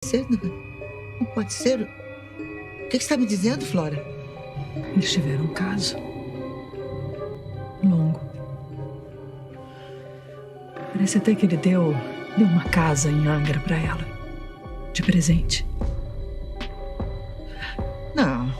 ser? Não pode ser. O que você está me dizendo, Flora? Eles tiveram um caso longo. Parece até que ele deu uma casa em Angra pra ela, de presente. Não.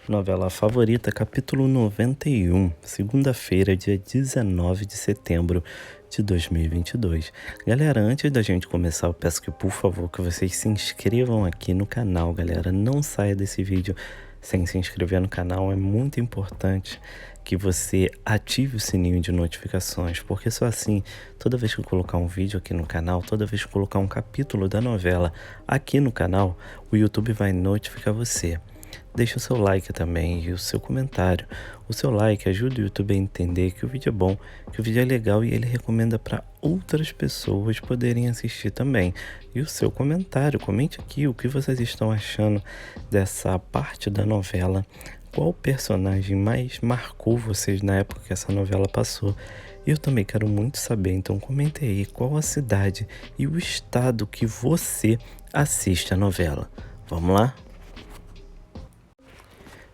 Novela Favorita, capítulo 91, segunda-feira, dia 19 de setembro de 2022. Galera, antes da gente começar, eu peço que, por favor, que vocês se inscrevam aqui no canal, galera. Não saia desse vídeo sem se inscrever no canal. É muito importante que você ative o sininho de notificações, porque só assim, toda vez que eu colocar um vídeo aqui no canal, toda vez que eu colocar um capítulo da novela aqui no canal, o YouTube vai notificar você. Deixa o seu like também e o seu comentário. O seu like ajuda o YouTube a entender que o vídeo é bom, que o vídeo é legal e ele recomenda para outras pessoas poderem assistir também. E o seu comentário, comente aqui o que vocês estão achando dessa parte da novela. Qual personagem mais marcou vocês na época que essa novela passou? Eu também quero muito saber, então comente aí qual a cidade e o estado que você assiste a novela. Vamos lá?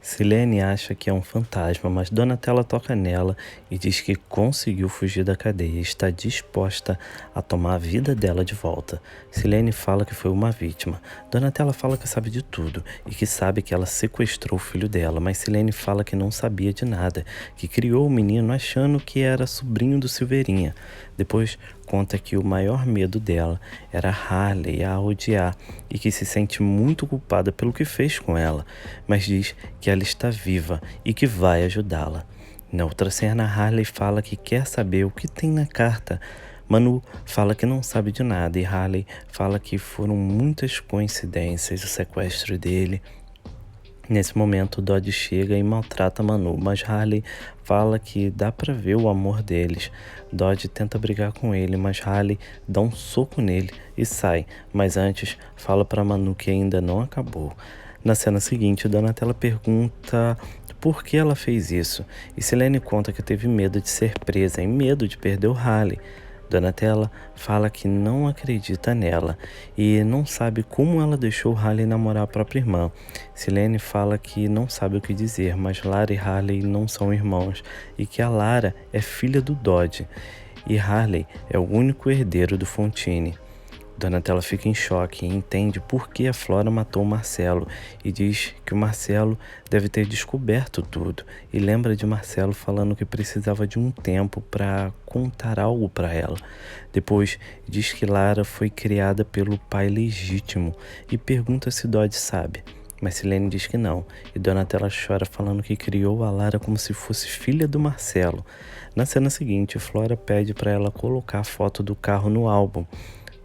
Silene acha que é um fantasma, mas Donatella toca nela e diz que conseguiu fugir da cadeia e está disposta a tomar a vida dela de volta. Silene fala que foi uma vítima. Donatella fala que sabe de tudo e que sabe que ela sequestrou o filho dela, mas Silene fala que não sabia de nada, que criou o menino achando que era sobrinho do Silveirinha. Depois conta que o maior medo dela era Harley a odiar e que se sente muito culpada pelo que fez com ela, mas diz que ela está viva e que vai ajudá-la. Na outra cena, Harley fala que quer saber o que tem na carta. Manu fala que não sabe de nada e Harley fala que foram muitas coincidências o sequestro dele. Nesse momento, Dodge chega e maltrata Manu, mas Harley fala que dá pra ver o amor deles. Dodge tenta brigar com ele, mas Harley dá um soco nele e sai, mas antes fala pra Manu que ainda não acabou. Na cena seguinte, Donatella pergunta por que ela fez isso, e Silene conta que teve medo de ser presa e medo de perder o Harley. Donatella fala que não acredita nela e não sabe como ela deixou Harley namorar a própria irmã. Silene fala que não sabe o que dizer, mas Lara e Harley não são irmãos e que a Lara é filha do Dodge e Harley é o único herdeiro do Fontine. Donatella fica em choque e entende por que a Flora matou o Marcelo e diz que o Marcelo deve ter descoberto tudo e lembra de Marcelo falando que precisava de um tempo para contar algo para ela. Depois diz que Lara foi criada pelo pai legítimo e pergunta se Dodge sabe, mas Silene diz que não e Donatella chora falando que criou a Lara como se fosse filha do Marcelo. Na cena seguinte, Flora pede para ela colocar a foto do carro no álbum,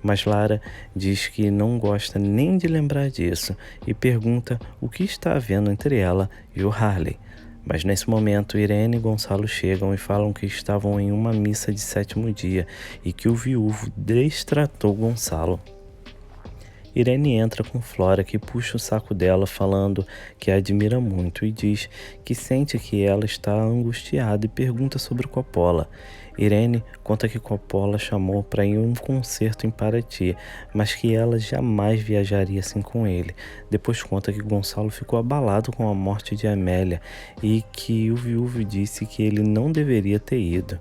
mas Lara diz que não gosta nem de lembrar disso e pergunta o que está havendo entre ela e o Harley. Mas nesse momento, Irene e Gonçalo chegam e falam que estavam em uma missa de 7º dia e que o viúvo destratou Gonçalo. Irene entra com Flora, que puxa o saco dela falando que a admira muito e diz que sente que ela está angustiada e pergunta sobre Coppola. Irene conta que Coppola chamou para ir a um concerto em Paraty, mas que ela jamais viajaria assim com ele. Depois conta que Gonçalo ficou abalado com a morte de Amélia e que o viúvo disse que ele não deveria ter ido.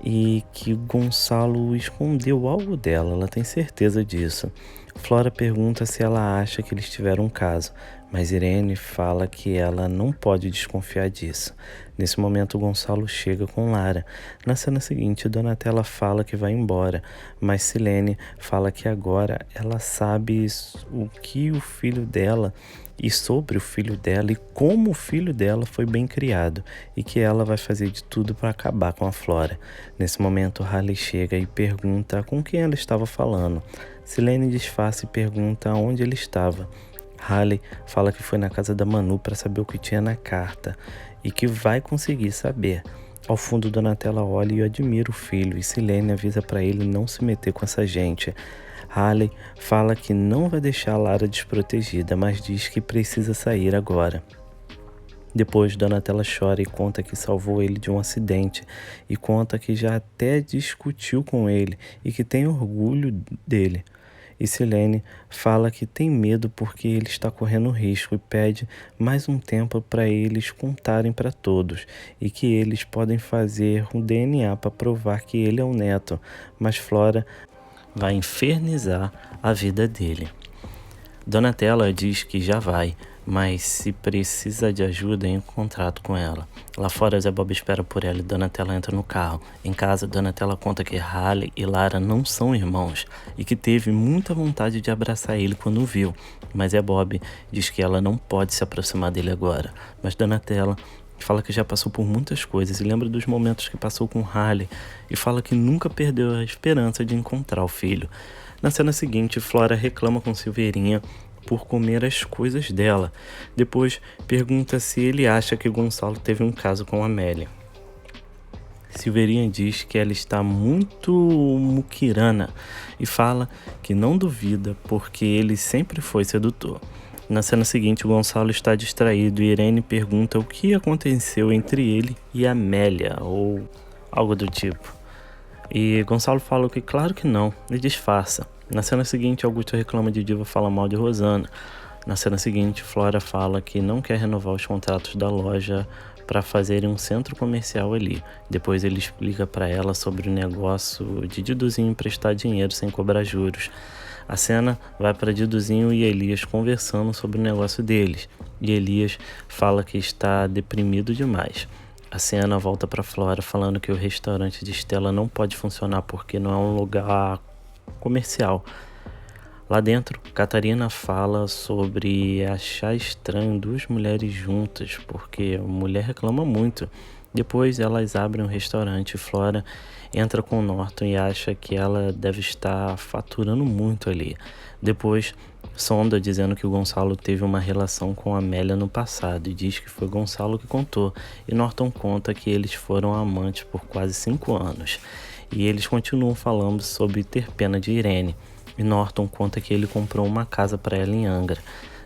E que Gonçalo escondeu algo dela, ela tem certeza disso. Flora pergunta se ela acha que eles tiveram um caso, mas Irene fala que ela não pode desconfiar disso. Nesse momento, Gonçalo chega com Lara. Na cena seguinte, Donatella fala que vai embora, mas Silene fala que agora ela sabe o que o filho dela e sobre o filho dela e como o filho dela foi bem criado e que ela vai fazer de tudo para acabar com a Flora. Nesse momento, Harley chega e pergunta com quem ela estava falando. Silene disfarça e pergunta onde ele estava. Harley fala que foi na casa da Manu para saber o que tinha na carta e que vai conseguir saber. Ao fundo, Donatella olha e admira o filho e Silene avisa para ele não se meter com essa gente. Harley fala que não vai deixar a Lara desprotegida, mas diz que precisa sair agora. Depois, Donatella chora e conta que salvou ele de um acidente e conta que já até discutiu com ele e que tem orgulho dele. E Silene fala que tem medo porque ele está correndo risco e pede mais um tempo para eles contarem para todos e que eles podem fazer um DNA para provar que ele é o neto, mas Flora vai infernizar a vida dele. Donatella diz que já vai, mas se precisa de ajuda, em contrato com ela. Lá fora, Zé Bob espera por ela e Donatella entra no carro. Em casa, Donatella conta que Harley e Lara não são irmãos e que teve muita vontade de abraçar ele quando o viu, mas Zé Bob diz que ela não pode se aproximar dele agora. Mas Donatella fala que já passou por muitas coisas e lembra dos momentos que passou com Harley e fala que nunca perdeu a esperança de encontrar o filho. Na cena seguinte, Flora reclama com Silveirinha por comer as coisas dela. Depois pergunta se ele acha que Gonçalo teve um caso com Amélia. Silveirinha diz que ela está muito muquirana e fala que não duvida porque ele sempre foi sedutor. Na cena seguinte, Gonçalo está distraído e Irene pergunta o que aconteceu entre ele e Amélia, ou algo do tipo. E Gonçalo fala que claro que não, e disfarça. Na cena seguinte, Augusto reclama de Diva fala mal de Rosana. Na cena seguinte, Flora fala que não quer renovar os contratos da loja para fazerem um centro comercial ali. Depois ele explica para ela sobre o negócio de Diduzinho emprestar dinheiro sem cobrar juros. A cena vai para Diduzinho e Elias conversando sobre o negócio deles. E Elias fala que está deprimido demais. A cena volta para Flora falando que o restaurante de Estela não pode funcionar porque não é um lugar comercial. Lá dentro, Catarina fala sobre achar estranho duas mulheres juntas, porque a mulher reclama muito. Depois elas abrem um restaurante e Flora entra com Norton e acha que ela deve estar faturando muito ali. Depois sonda dizendo que o Gonçalo teve uma relação com a Amélia no passado e diz que foi Gonçalo que contou. E Norton conta que eles foram amantes por quase 5 anos. E eles continuam falando sobre ter pena de Irene. E Norton conta que ele comprou uma casa para ela em Angra.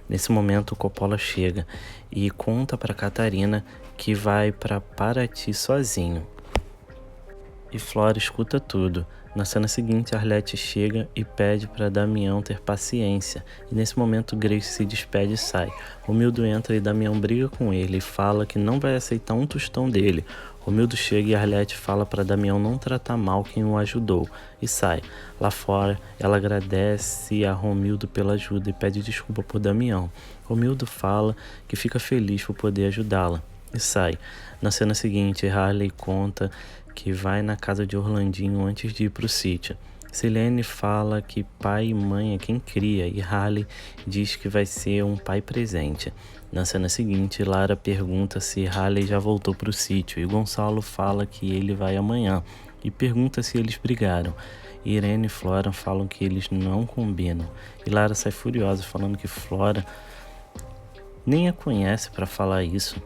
Nesse momento, o Coppola chega e conta para Catarina que vai para Paraty sozinho. E Flora escuta tudo. Na cena seguinte, Arlete chega e pede para Damião ter paciência. E nesse momento, Grace se despede e sai. Romildo entra e Damião briga com ele e fala que não vai aceitar um tostão dele. Romildo chega e Arlete fala para Damião não tratar mal quem o ajudou e sai. Lá fora, ela agradece a Romildo pela ajuda e pede desculpa por Damião. Romildo fala que fica feliz por poder ajudá-la e sai. Na cena seguinte, Harley conta que vai na casa de Orlandinho antes de ir para o sítio. Silene fala que pai e mãe é quem cria e Harley diz que vai ser um pai presente. Na cena seguinte, Lara pergunta se Harley já voltou para o sítio e Gonçalo fala que ele vai amanhã e pergunta se eles brigaram. Irene e Flora falam que eles não combinam e Lara sai furiosa falando que Flora nem a conhece para falar isso.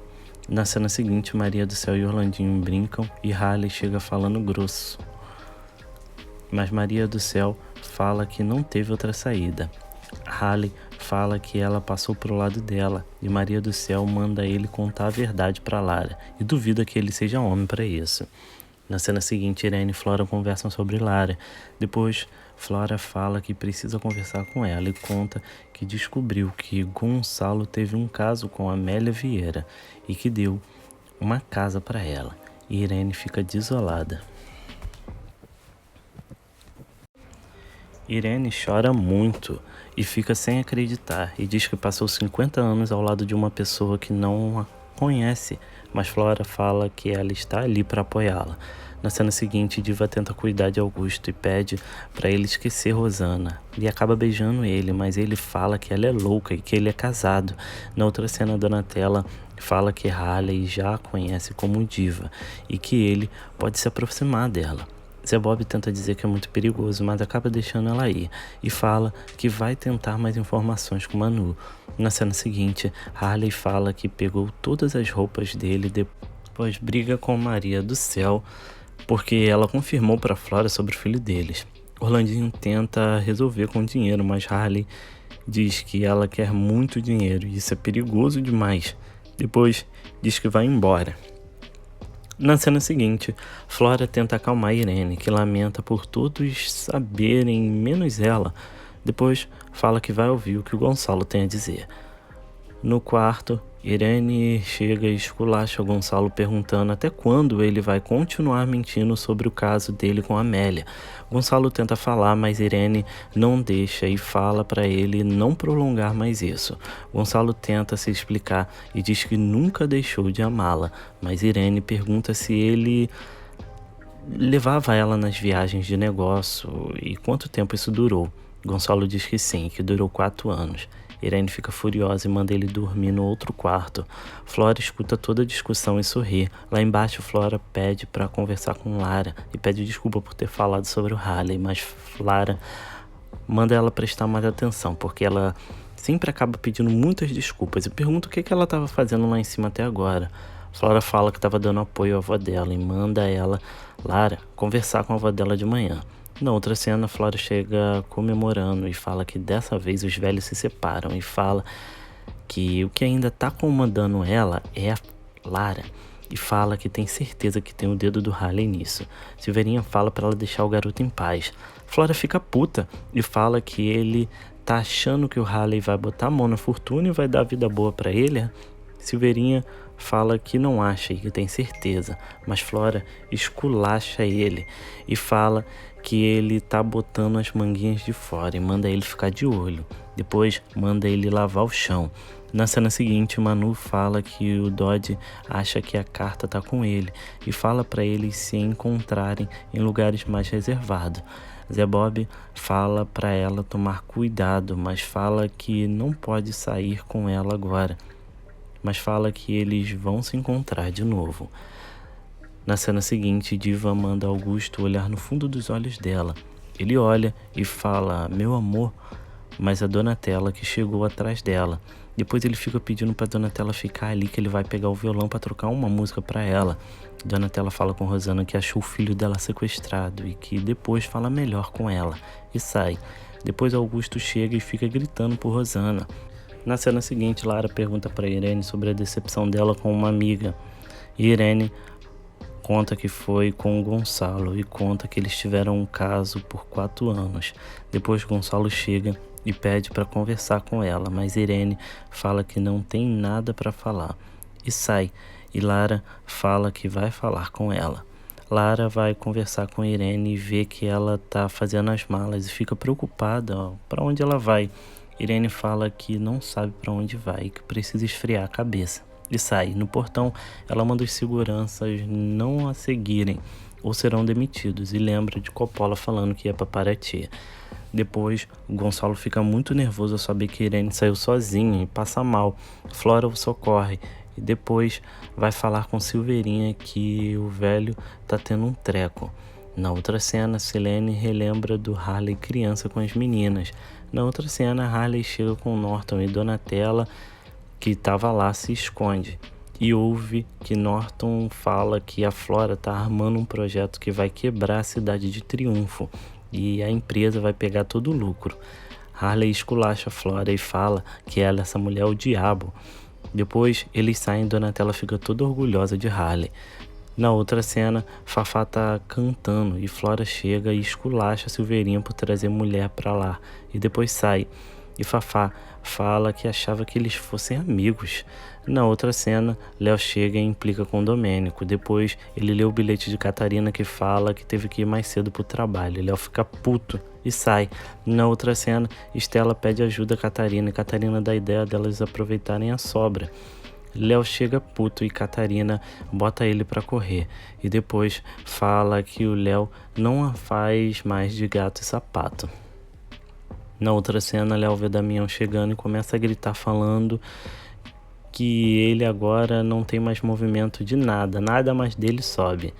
Na cena seguinte, Maria do Céu e Orlandinho brincam e Harley chega falando grosso. Mas Maria do Céu fala que não teve outra saída. Harley fala que ela passou pro lado dela e Maria do Céu manda ele contar a verdade para Lara e duvida que ele seja homem para isso. Na cena seguinte, Irene e Flora conversam sobre Lara. Depois, Flora fala que precisa conversar com ela e conta que descobriu que Gonçalo teve um caso com Amélia Vieira e que deu uma casa para ela. E Irene fica desolada. Irene chora muito e fica sem acreditar e diz que passou 50 anos ao lado de uma pessoa que não a conhece, mas Flora fala que ela está ali para apoiá-la. Na cena seguinte, Diva tenta cuidar de Augusto e pede para ele esquecer Rosana e acaba beijando ele, mas ele fala que ela é louca e que ele é casado. Na outra cena, Donatella fala que Harley já a conhece como Diva e que ele pode se aproximar dela. Zé Bob tenta dizer que é muito perigoso, mas acaba deixando ela ir e fala que vai tentar mais informações com Manu. Na cena seguinte, Harley fala que pegou todas as roupas dele e depois briga com Maria do Céu porque ela confirmou para Flora sobre o filho deles. Orlandinho tenta resolver com dinheiro, mas Harley diz que ela quer muito dinheiro e isso é perigoso demais. Depois diz que vai embora. Na cena seguinte, Flora tenta acalmar Irene, que lamenta por todos saberem, menos ela. Depois fala que vai ouvir o que o Gonçalo tem a dizer. No quarto, Irene chega e esculacha o Gonçalo perguntando até quando ele vai continuar mentindo sobre o caso dele com a Amélia. Gonçalo tenta falar, mas Irene não deixa e fala para ele não prolongar mais isso. Gonçalo tenta se explicar e diz que nunca deixou de amá-la, mas Irene pergunta se ele levava ela nas viagens de negócio e quanto tempo isso durou. Gonçalo diz que sim, que durou 4 anos. Irene fica furiosa e manda ele dormir no outro quarto. Flora escuta toda a discussão e sorri. Lá embaixo, Flora pede para conversar com Lara e pede desculpa por ter falado sobre o Harley, mas Lara manda ela prestar mais atenção, porque ela sempre acaba pedindo muitas desculpas e pergunta o que ela estava fazendo lá em cima até agora. Flora fala que estava dando apoio à avó dela e manda ela, Lara, conversar com a avó dela de manhã. Na outra cena, Flora chega comemorando e fala que dessa vez os velhos se separam e fala que o que ainda está incomodando ela é a Lara e fala que tem certeza que tem o dedo do Harley nisso. Silveirinha fala para ela deixar o garoto em paz. Flora fica puta e fala que ele tá achando que o Harley vai botar a mão na fortuna e vai dar vida boa para ele. Silveirinha fala que não acha e que tem certeza, mas Flora esculacha ele e fala que ele tá botando as manguinhas de fora e manda ele ficar de olho. Depois manda ele lavar o chão. Na cena seguinte, Manu fala que o Dodge acha que a carta tá com ele e fala para eles se encontrarem em lugares mais reservados. Zé Bob fala para ela tomar cuidado, mas fala que não pode sair com ela agora. Mas fala que eles vão se encontrar de novo. Na cena seguinte, Diva manda Augusto olhar no fundo dos olhos dela. Ele olha e fala, meu amor, mas a Donatella que chegou atrás dela. Depois ele fica pedindo pra Donatella ficar ali, que ele vai pegar o violão pra trocar uma música pra ela. Donatella fala com Rosana que achou o filho dela sequestrado e que depois fala melhor com ela e sai. Depois Augusto chega e fica gritando por Rosana. Na cena seguinte, Lara pergunta pra Irene sobre a decepção dela com uma amiga. E Irene conta que foi com o Gonçalo e conta que eles tiveram um caso por 4 anos. Depois Gonçalo chega e pede para conversar com ela, mas Irene fala que não tem nada para falar e sai. E Lara fala que vai falar com ela. Lara vai conversar com Irene e vê que ela tá fazendo as malas e fica preocupada para onde ela vai. Irene fala que não sabe para onde vai e que precisa esfriar a cabeça. E sai. No portão, ela manda os seguranças não a seguirem ou serão demitidos e lembra de Coppola falando que ia para Paraty. Depois, o Gonçalo fica muito nervoso ao saber que Irene saiu sozinha e passa mal. Flora o socorre e depois vai falar com Silveirinha que o velho tá tendo um treco. Na outra cena, Silene relembra do Harley criança com as meninas. Na outra cena, Harley chega com Norton e Donatella, que estava lá, se esconde e ouve que Norton fala que a Flora está armando um projeto que vai quebrar a cidade de Triunfo e a empresa vai pegar todo o lucro. Harley esculacha a Flora e fala que essa mulher é o diabo. Depois eles saem e Donatella fica toda orgulhosa de Harley. Na outra cena, Fafá tá cantando e Flora chega e esculacha Silveirinha por trazer mulher pra lá e depois sai. E Fafá fala que achava que eles fossem amigos. Na outra cena, Léo chega e implica com Domênico. Depois, ele lê o bilhete de Catarina que fala que teve que ir mais cedo pro trabalho. Léo fica puto e sai. Na outra cena, Estela pede ajuda a Catarina e Catarina dá a ideia delas aproveitarem a sobra. Léo chega puto e Catarina bota ele pra correr. E depois fala que o Léo não a faz mais de gato e sapato. Na outra cena, Léo vê Damião chegando e começa a gritar falando que ele agora não tem mais movimento de nada, nada mais dele sobe.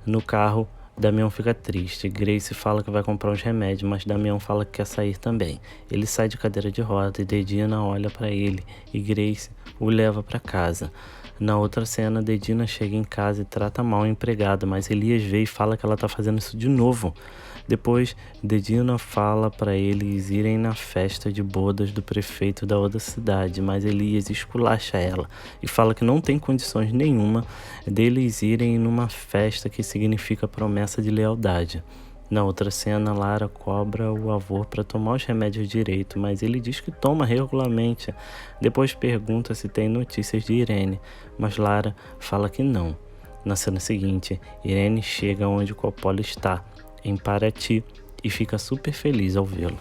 No carro, Damião fica triste. Grace fala que vai comprar uns remédios, mas Damião fala que quer sair também. Ele sai de cadeira de roda e Dedina olha para ele e Grace o leva para casa. Na outra cena, Dedina chega em casa e trata mal a empregada, mas Elias vê e fala que ela tá fazendo isso de novo. Depois, Dedina fala para eles irem na festa de bodas do prefeito da outra cidade, mas Elias esculacha ela e fala que não tem condições nenhuma deles irem numa festa que significa promessa de lealdade. Na outra cena, Lara cobra o avô para tomar os remédios direito, mas ele diz que toma regularmente. Depois pergunta se tem notícias de Irene, mas Lara fala que não. Na cena seguinte, Irene chega onde Coppola está, em Paraty, e fica super feliz ao vê-lo.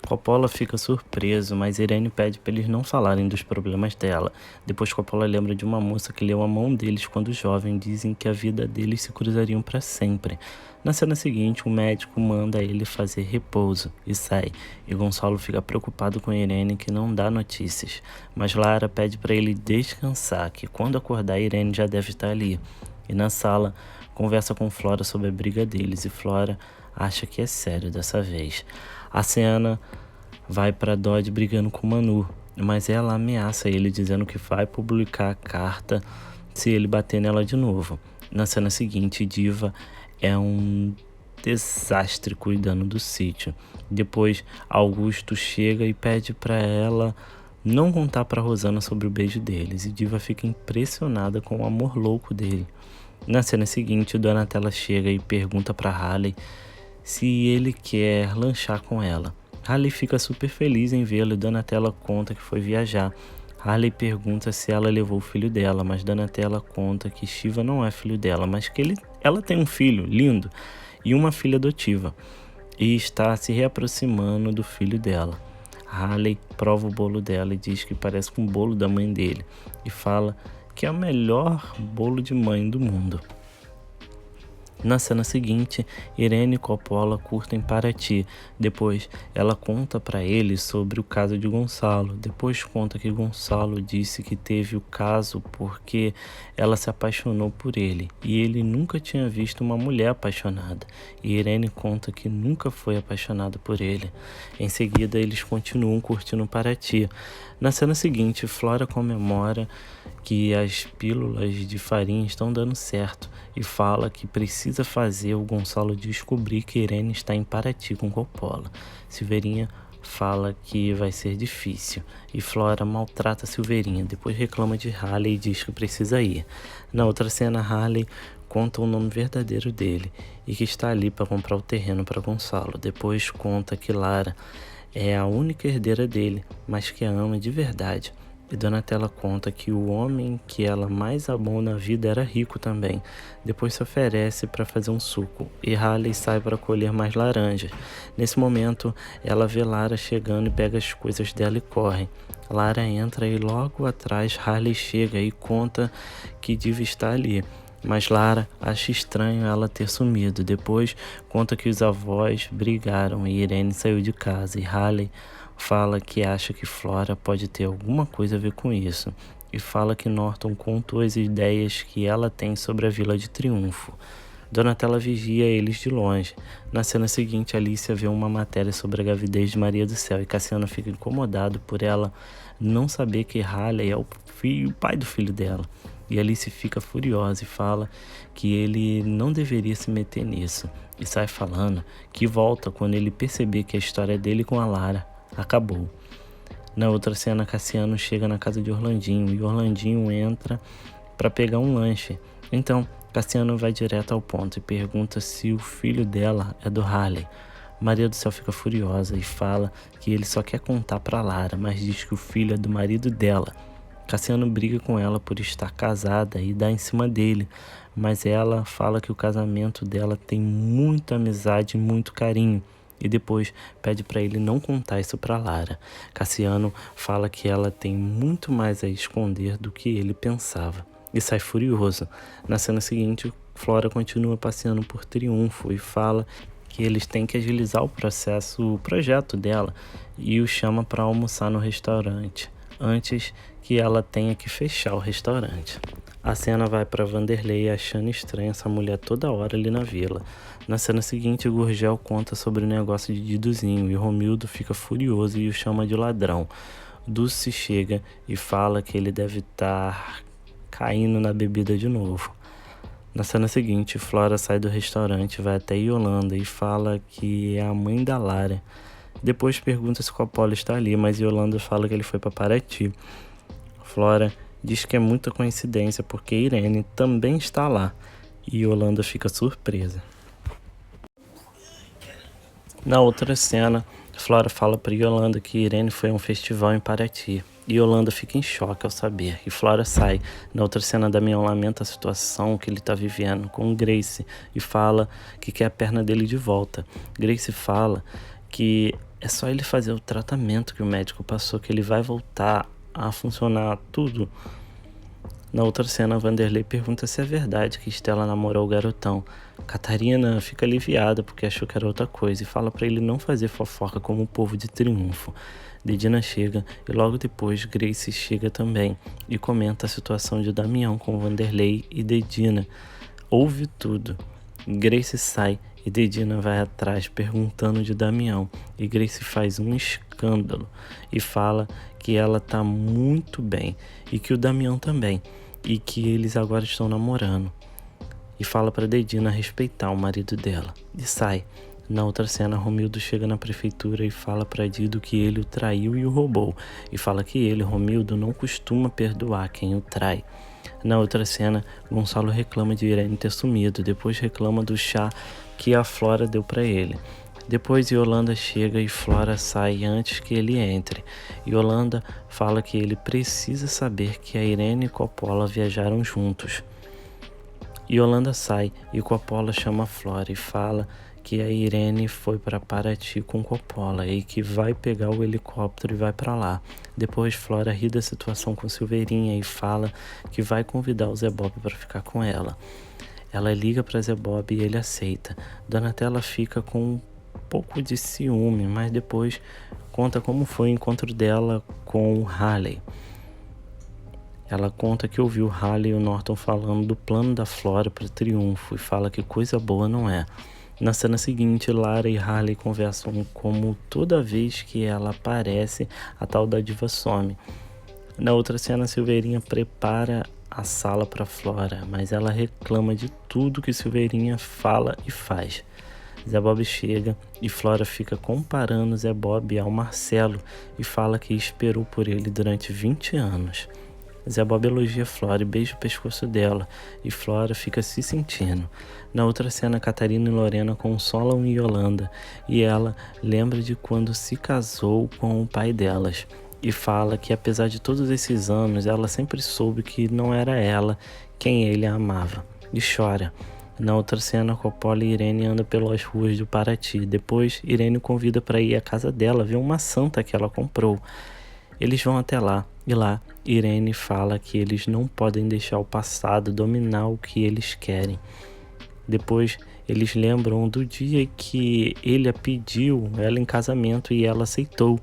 Coppola fica surpreso, mas Irene pede para eles não falarem dos problemas dela. Depois Coppola lembra de uma moça que leu a mão deles quando jovem, dizem que a vida deles se cruzariam para sempre. Na cena seguinte, o médico manda ele fazer repouso e sai, e Gonçalo fica preocupado com Irene que não dá notícias. Mas Lara pede para ele descansar, que quando acordar Irene já deve estar ali. E na sala, conversa com Flora sobre a briga deles, e Flora acha que é sério dessa vez. A cena vai para Dodge brigando com Manu, mas ela ameaça ele dizendo que vai publicar a carta se ele bater nela de novo. Na cena seguinte, Diva é um desastre cuidando do sítio. Depois, Augusto chega e pede para ela não contar para Rosana sobre o beijo deles, e Diva fica impressionada com o amor louco dele. Na cena seguinte, Donatella chega e pergunta para Halley se ele quer lanchar com ela. Halley fica super feliz em vê-lo e Donatella conta que foi viajar. Halley pergunta se ela levou o filho dela, mas Donatella conta que Shiva não é filho dela, mas que ela tem um filho lindo e uma filha adotiva e está se reaproximando do filho dela. Halley prova o bolo dela e diz que parece com o bolo da mãe dele e fala que é o melhor bolo de mãe do mundo. Na cena seguinte, Irene e Coppola curtem Paraty. Depois, ela conta para ele sobre o caso de Gonçalo. Depois conta que Gonçalo disse que teve o caso porque ela se apaixonou por ele. E ele nunca tinha visto uma mulher apaixonada. E Irene conta que nunca foi apaixonada por ele. Em seguida, eles continuam curtindo Paraty. Na cena seguinte, Flora comemora que as pílulas de farinha estão dando certo e fala que precisa fazer o Gonçalo descobrir que Irene está em Paraty com Coppola. Silveirinha fala que vai ser difícil e Flora maltrata Silveirinha, depois reclama de Halley e diz que precisa ir. Na outra cena, Halley conta o nome verdadeiro dele e que está ali para comprar o terreno para Gonçalo. Depois conta que Lara é a única herdeira dele, mas que a ama de verdade. E Donatella conta que o homem que ela mais amou na vida era rico também. Depois se oferece para fazer um suco e Halley sai para colher mais laranjas. Nesse momento, ela vê Lara chegando e pega as coisas dela e corre. Lara entra e logo atrás Halley chega e conta que Diva está ali. Mas Lara acha estranho ela ter sumido. Depois conta que os avós brigaram e Irene saiu de casa. E Halley fala que acha que Flora pode ter alguma coisa a ver com isso. E fala que Norton contou as ideias que ela tem sobre a Vila de Triunfo. Donatella vigia eles de longe. Na cena seguinte, Alicia vê uma matéria sobre a gravidez de Maria do Céu e Cassiano fica incomodado por ela não saber que Halley é o pai do filho dela. E Alice fica furiosa e fala que ele não deveria se meter nisso. E sai falando que volta quando ele perceber que a história dele com a Lara acabou. Na outra cena, Cassiano chega na casa de Orlandinho e Orlandinho entra para pegar um lanche. Então, Cassiano vai direto ao ponto e pergunta se o filho dela é do Halley. Maria do Céu fica furiosa e fala que ele só quer contar para Lara, mas diz que o filho é do marido dela. Cassiano briga com ela por estar casada e dá em cima dele, mas ela fala que o casamento dela tem muita amizade e muito carinho. E depois pede para ele não contar isso para Lara. Cassiano fala que ela tem muito mais a esconder do que ele pensava e sai furioso. Na cena seguinte, Flora continua passeando por Triunfo e fala que eles têm que agilizar o projeto dela e o chama para almoçar no restaurante antes que ela tenha que fechar o restaurante. A cena vai para Vanderlei achando estranha essa mulher toda hora ali na vila. Na cena seguinte, Gurgel conta sobre o negócio de Diduzinho e Romildo fica furioso e o chama de ladrão. Dulce chega e fala que ele deve estar caindo na bebida de novo. Na cena seguinte, Flora sai do restaurante, vai até Yolanda e fala que é a mãe da Lara. Depois pergunta se Coppola está ali, mas Yolanda fala que ele foi para Paraty. Flora diz que é muita coincidência porque Irene também está lá e Yolanda fica surpresa. Na outra cena, Flora fala para Yolanda que Irene foi a um festival em Paraty. E Yolanda fica em choque ao saber. E Flora sai. Na outra cena, Damião lamenta a situação que ele está vivendo com Grace e fala que quer a perna dele de volta. Grace fala que é só ele fazer o tratamento que o médico passou, que ele vai voltar a funcionar tudo. Na outra cena, Vanderlei pergunta se é verdade que Stella namorou o garotão. Catarina fica aliviada porque achou que era outra coisa e fala para ele não fazer fofoca como o povo de Triunfo. Dedina chega e logo depois Grace chega também e comenta a situação de Damião com Vanderlei e Dedina. Ouve tudo. Grace sai e Dedina vai atrás perguntando de Damião e Grace faz um escândalo e fala que ela tá muito bem e que o Damião também e que eles agora estão namorando e fala para Dedina respeitar o marido dela e sai. Na outra cena, Romildo chega na prefeitura e fala para Dido que ele o traiu e o roubou e fala que ele, Romildo, não costuma perdoar quem o trai. Na outra cena, Gonçalo reclama de Irene ter sumido, depois reclama do chá que a Flora deu para ele. Depois Yolanda chega e Flora sai antes que ele entre. Yolanda fala que ele precisa saber que a Irene e Coppola viajaram juntos. Yolanda sai e Coppola chama a Flora e fala que a Irene foi para Paraty com Coppola e que vai pegar o helicóptero e vai para lá. Depois Flora ri da situação com Silveirinha e fala que vai convidar o Zé Bob para ficar com ela. Ela liga para Zé Bob e ele aceita. Donatella fica com um pouco de ciúme, mas depois conta como foi o encontro dela com o Halley. Ela conta que ouviu o Halley e o Norton falando do plano da Flora para o Triunfo e fala que coisa boa não é. Na cena seguinte, Lara e Halley conversam como toda vez que ela aparece, a tal da diva some. Na outra cena, Silveirinha prepara a sala para Flora, mas ela reclama de tudo que Silveirinha fala e faz. Zé Bob chega e Flora fica comparando Zé Bob ao Marcelo e fala que esperou por ele durante 20 anos. Zé Bob elogia Flora e beija o pescoço dela, e Flora fica se sentindo. Na outra cena, Catarina e Lorena consolam Yolanda, e ela lembra de quando se casou com o pai delas, e fala que apesar de todos esses anos, ela sempre soube que não era ela quem ele amava, e chora. Na outra cena, Coppola e Irene andam pelas ruas do Paraty. Depois, Irene convida para ir à casa dela ver uma santa que ela comprou. Eles vão até lá, e lá Irene fala que eles não podem deixar o passado dominar o que eles querem. Depois eles lembram do dia que ele a pediu ela em casamento e ela aceitou.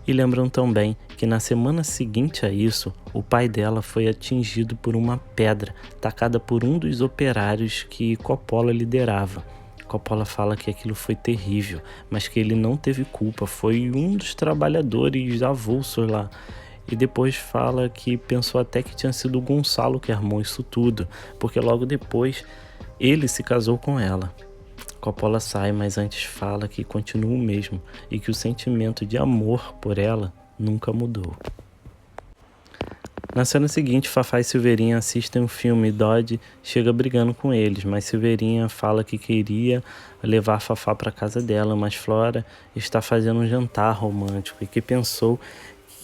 E lembram também que na semana seguinte a isso, o pai dela foi atingido por uma pedra tacada por um dos operários que Coppola liderava. Coppola fala que aquilo foi terrível, mas que ele não teve culpa, foi um dos trabalhadores avulsos lá. E depois fala que pensou até que tinha sido o Gonçalo que armou isso tudo, porque logo depois ele se casou com ela. Coppola sai, mas antes fala que continua o mesmo e que o sentimento de amor por ela nunca mudou. Na cena seguinte, Fafá e Silveirinha assistem um filme e Dodge chega brigando com eles, mas Silveirinha fala que queria levar Fafá para casa dela, mas Flora está fazendo um jantar romântico e que pensou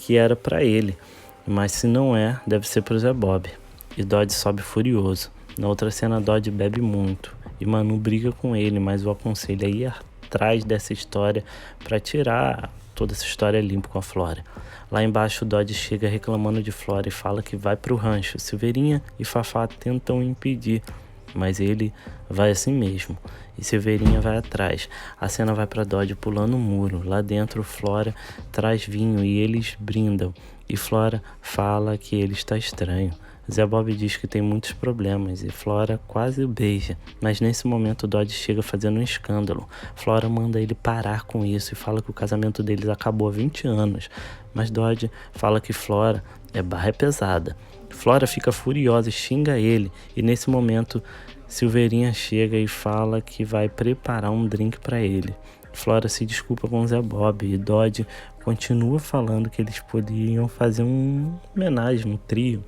que era para ele, mas se não é, deve ser para o Zé Bob. E Dodge sobe furioso. Na outra cena, Dodge bebe muito e Manu briga com ele, mas o aconselha a ir atrás dessa história para tirar toda essa história limpa com a Flora. Lá embaixo, Dodge chega reclamando de Flora e fala que vai pro rancho. Silveirinha e Fafá tentam impedir, mas ele vai assim mesmo. E Silveirinha vai atrás. A cena vai para Dodge pulando o muro. Lá dentro, Flora traz vinho e eles brindam. E Flora fala que ele está estranho. Zé Bob diz que tem muitos problemas e Flora quase o beija, mas nesse momento Dodge chega fazendo um escândalo. Flora manda ele parar com isso e fala que o casamento deles acabou há 20 anos, mas Dodge fala que Flora é barra pesada. Flora fica furiosa e xinga ele, e nesse momento Silveirinha chega e fala que vai preparar um drink para ele. Flora se desculpa com Zé Bob e Dodge continua falando que eles poderiam fazer uma homenagem, um trio.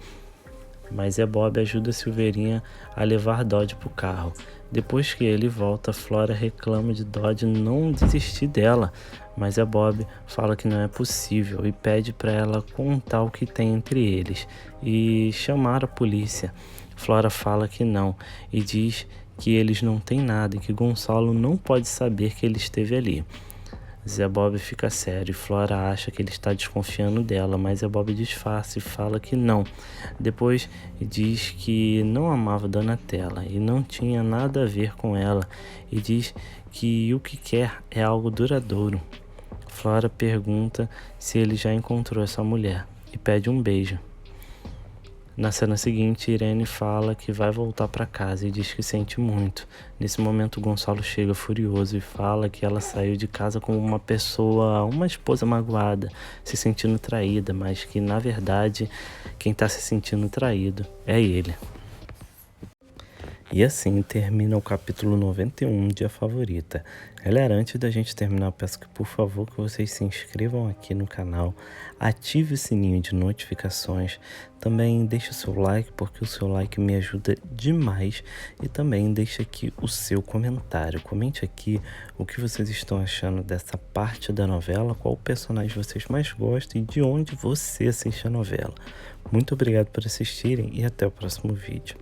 Mas Zé Bob ajuda Silveirinha a levar Dodge pro carro. Depois que ele volta, Flora reclama de Dodge não desistir dela, mas Zé Bob fala que não é possível e pede para ela contar o que tem entre eles e chamar a polícia. Flora fala que não e diz que eles não têm nada e que Gonçalo não pode saber que ele esteve ali. Zé Bob fica sério e Flora acha que ele está desconfiando dela, mas Zé Bob disfarça e fala que não. Depois diz que não amava Donatella e não tinha nada a ver com ela e diz que o que quer é algo duradouro. Flora pergunta se ele já encontrou essa mulher e pede um beijo. Na cena seguinte, Irene fala que vai voltar para casa e diz que sente muito. Nesse momento, Gonçalo chega furioso e fala que ela saiu de casa com uma esposa magoada, se sentindo traída, mas que, na verdade, quem está se sentindo traído é ele. E assim termina o capítulo 91 de A Favorita. Galera, antes da gente terminar, eu peço que, por favor, que vocês se inscrevam aqui no canal, ative o sininho de notificações, também deixe o seu like, porque o seu like me ajuda demais, e também deixe aqui o seu comentário. Comente aqui o que vocês estão achando dessa parte da novela, qual personagem vocês mais gostam e de onde você assiste a novela. Muito obrigado por assistirem e até o próximo vídeo.